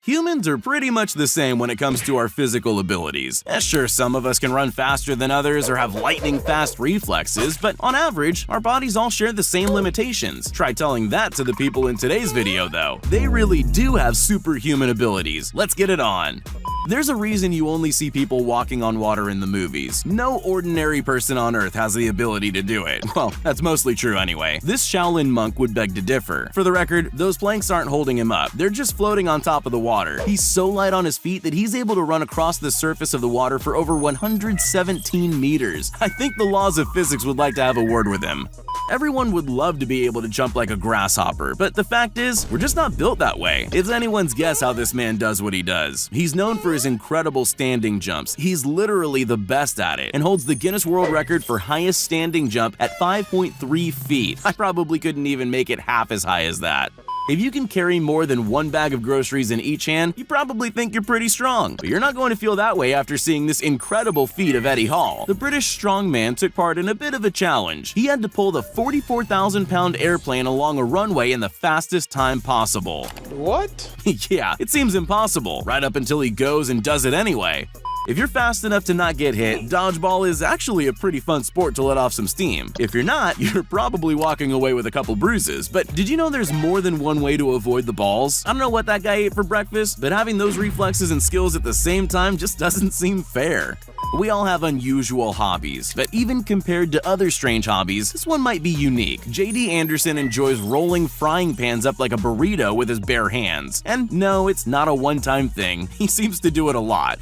Humans are pretty much the same when it comes to our physical abilities. Sure, some of us can run faster than others or have lightning-fast reflexes, but on average, our bodies all share the same limitations. Try telling that to the people in today's video, though. They really do have superhuman abilities. Let's get it on. There's a reason you only see people walking on water in the movies. No ordinary person on Earth has the ability to do it. Well, that's mostly true anyway. This Shaolin monk would beg to differ. For the record, those planks aren't holding him up. They're just floating on top of the water. He's so light on his feet that he's able to run across the surface of the water for over 117 meters. I think the laws of physics would like to have a word with him. Everyone would love to be able to jump like a grasshopper, but the fact is, we're just not built that way. It's anyone's guess how this man does what he does. He's known for his incredible standing jumps. He's literally the best at it and holds the Guinness World Record for highest standing jump at 5.3 feet. I probably couldn't even make it half as high as that. If you can carry more than one bag of groceries in each hand, you probably think you're pretty strong. But you're not going to feel that way after seeing this incredible feat of Eddie Hall. The British strongman took part in a bit of a challenge. He had to pull the 44,000-pound airplane along a runway in the fastest time possible. What? Yeah, it seems impossible, right up until he goes and does it anyway. If you're fast enough to not get hit, dodgeball is actually a pretty fun sport to let off some steam. If you're not, you're probably walking away with a couple bruises. But did you know there's more than one way to avoid the balls? I don't know what that guy ate for breakfast, but having those reflexes and skills at the same time just doesn't seem fair. We all have unusual hobbies, but even compared to other strange hobbies, this one might be unique. JD Anderson enjoys rolling frying pans up like a burrito with his bare hands. And no, it's not a one-time thing. He seems to do it a lot.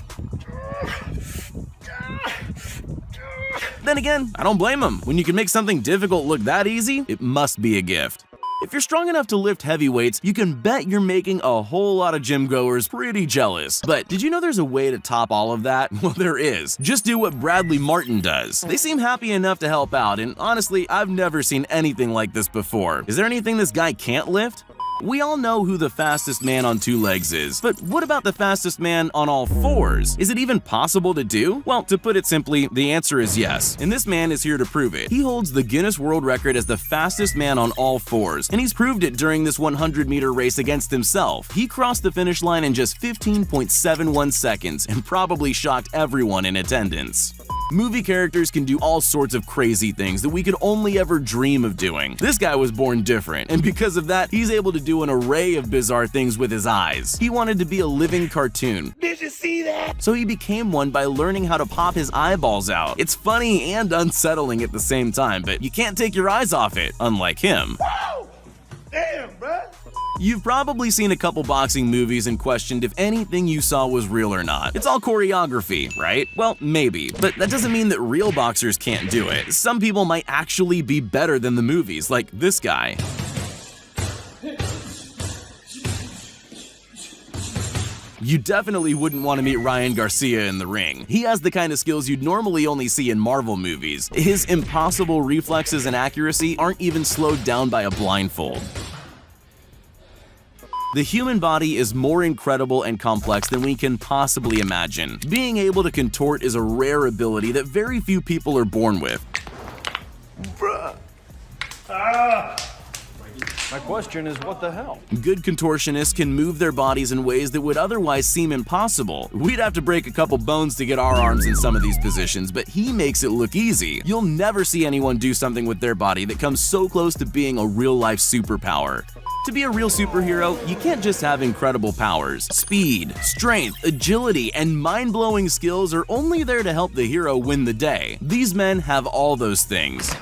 Then again, I don't blame him. When you can make something difficult look that easy, it must be a gift. If you're strong enough to lift heavy weights, you can bet you're making a whole lot of gym goers pretty jealous. But did you know there's a way to top all of that? Well, there is. Just do what Bradley Martin does. They seem happy enough to help out, and honestly, I've never seen anything like this before. Is there anything this guy can't lift? We all know who the fastest man on two legs is, but what about the fastest man on all fours? Is it even possible to do? Well, to put it simply, the answer is yes, and this man is here to prove it. He holds the Guinness World Record as the fastest man on all fours, and he's proved it during this 100-meter race against himself. He crossed the finish line in just 15.71 seconds and probably shocked everyone in attendance. Movie characters can do all sorts of crazy things that we could only ever dream of doing. This guy was born different, and because of that, he's able to do an array of bizarre things with his eyes. He wanted to be a living cartoon. Did you see that? So he became one by learning how to pop his eyeballs out. It's funny and unsettling at the same time, but you can't take your eyes off it, unlike him. Whoa! Damn, bruh. You've probably seen a couple boxing movies and questioned if anything you saw was real or not. It's all choreography, right? Well, maybe, but that doesn't mean that real boxers can't do it. Some people might actually be better than the movies, like this guy. You definitely wouldn't want to meet Ryan Garcia in the ring. He has the kind of skills you'd normally only see in Marvel movies. His impossible reflexes and accuracy aren't even slowed down by a blindfold. The human body is more incredible and complex than we can possibly imagine. Being able to contort is a rare ability that very few people are born with. Bruh. My question is, what the hell? Good contortionists can move their bodies in ways that would otherwise seem impossible. We'd have to break a couple bones to get our arms in some of these positions, but he makes it look easy. You'll never see anyone do something with their body that comes so close to being a real-life superpower. To be a real superhero, you can't just have incredible powers. Speed, strength, agility, and mind-blowing skills are only there to help the hero win the day. These men have all those things.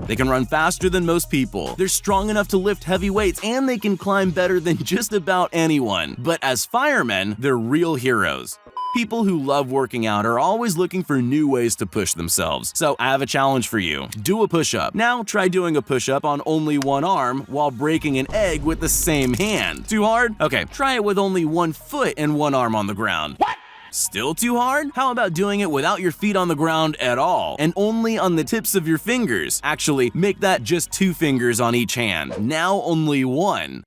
They can run faster than most people, they're strong enough to lift heavy weights, and they can climb better than just about anyone. But as firemen, they're real heroes. People who love working out are always looking for new ways to push themselves. So I have a challenge for you. Do a push-up. Now try doing a push-up on only one arm while breaking an egg with the same hand. Too hard? Okay, try it with only one foot and one arm on the ground. What? Still too hard? How about doing it without your feet on the ground at all and only on the tips of your fingers? Actually, make that just 2 fingers on each hand. Now only one.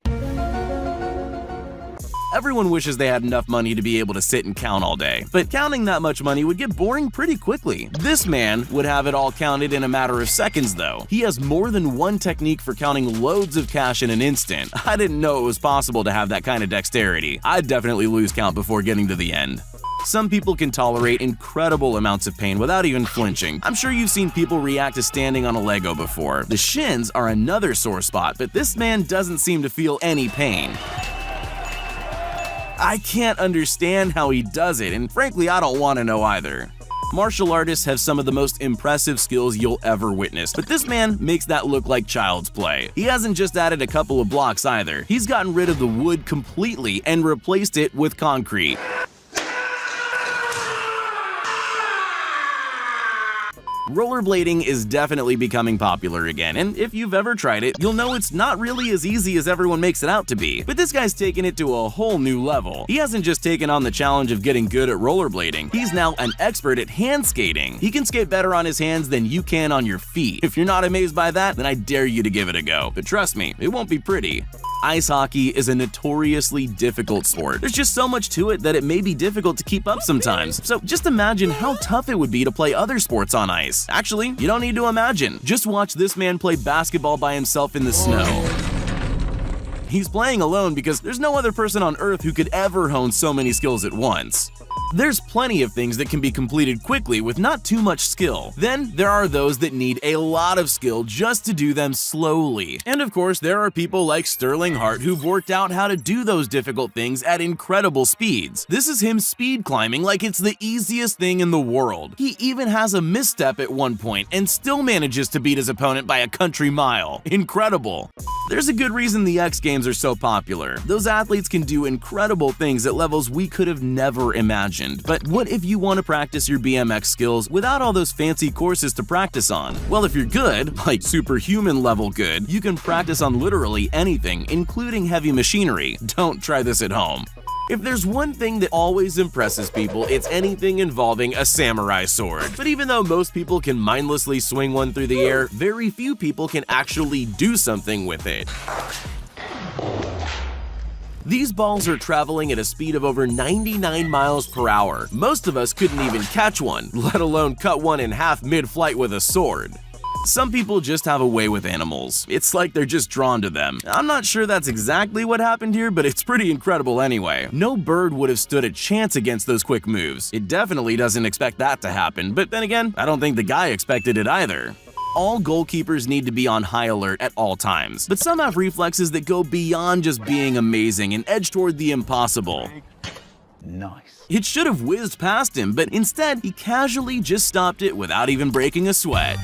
Everyone wishes they had enough money to be able to sit and count all day, but counting that much money would get boring pretty quickly. This man would have it all counted in a matter of seconds though. He has more than one technique for counting loads of cash in an instant. I didn't know it was possible to have that kind of dexterity. I'd definitely lose count before getting to the end. Some people can tolerate incredible amounts of pain without even flinching. I'm sure you've seen people react to standing on a Lego before. The shins are another sore spot, but this man doesn't seem to feel any pain. I can't understand how he does it, and frankly, I don't want to know either. Martial artists have some of the most impressive skills you'll ever witness, but this man makes that look like child's play. He hasn't just added a couple of blocks either. He's gotten rid of the wood completely and replaced it with concrete. Rollerblading is definitely becoming popular again, and if you've ever tried it, you'll know it's not really as easy as everyone makes it out to be. But this guy's taken it to a whole new level. He hasn't just taken on the challenge of getting good at rollerblading, he's now an expert at hand skating. He can skate better on his hands than you can on your feet. If you're not amazed by that, then I dare you to give it a go. But trust me, it won't be pretty. Ice hockey is a notoriously difficult sport. There's just so much to it that it may be difficult to keep up sometimes. So just imagine how tough it would be to play other sports on ice. Actually, you don't need to imagine. Just watch this man play basketball by himself in the snow. He's playing alone because there's no other person on Earth who could ever hone so many skills at once. There's plenty of things that can be completed quickly with not too much skill. Then there are those that need a lot of skill just to do them slowly. And of course, there are people like Sterling Hart who've worked out how to do those difficult things at incredible speeds. This is him speed climbing like it's the easiest thing in the world. He even has a misstep at one point and still manages to beat his opponent by a country mile. Incredible. There's a good reason the X Games are so popular. Those athletes can do incredible things at levels we could have never imagined. But what if you want to practice your BMX skills without all those fancy courses to practice on? Well, if you're good, like superhuman level good, you can practice on literally anything, including heavy machinery. Don't try this at home. If there's one thing that always impresses people, it's anything involving a samurai sword. But even though most people can mindlessly swing one through the air, very few people can actually do something with it. These balls are traveling at a speed of over 99 miles per hour. Most of us couldn't even catch one, let alone cut one in half mid-flight with a sword. Some people just have a way with animals. It's like they're just drawn to them. I'm not sure that's exactly what happened here, but it's pretty incredible anyway. No bird would have stood a chance against those quick moves. It definitely doesn't expect that to happen, but then again, I don't think the guy expected it either. All goalkeepers need to be on high alert at all times, but some have reflexes that go beyond just being amazing and edge toward the impossible. Nice. It should have whizzed past him, but instead, he casually just stopped it without even breaking a sweat.